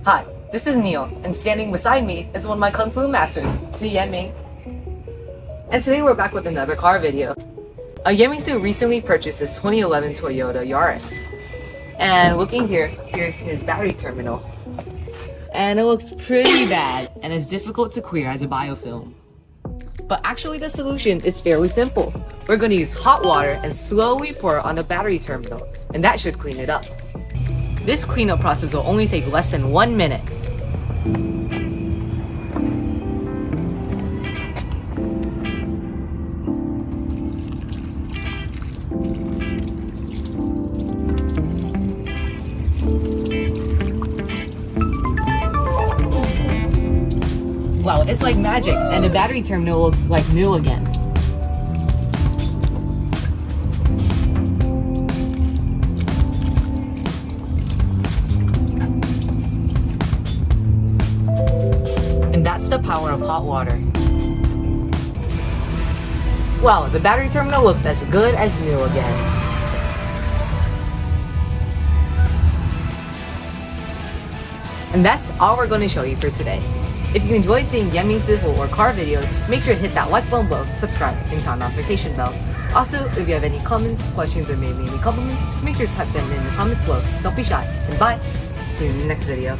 Hi, this is Neil, and standing beside me is one of my Kung Fu masters, Yeming. And today we're back with another car video. Yeming recently purchased this 2011 Toyota Yaris. And looking here, here's his battery terminal. And it looks pretty bad, and it's difficult to clear as a biofilm. But actually the solution is fairly simple. We're going to use hot water and slowly pour it on the battery terminal, and that should clean it up. This cleanup process will only take less than 1 minute. Wow, it's like magic, and the battery terminal looks like new again. And that's the power of hot water. Wow, the battery terminal looks as good as new again. And that's all we're going to show you for today. If you enjoy seeing Yeming's civil or car videos, make sure to hit that like button below, subscribe, and turn on notification bell. Also, if you have any comments, questions, or maybe any compliments, make sure to type them in the comments below. Don't be shy, and bye! See you in the next video.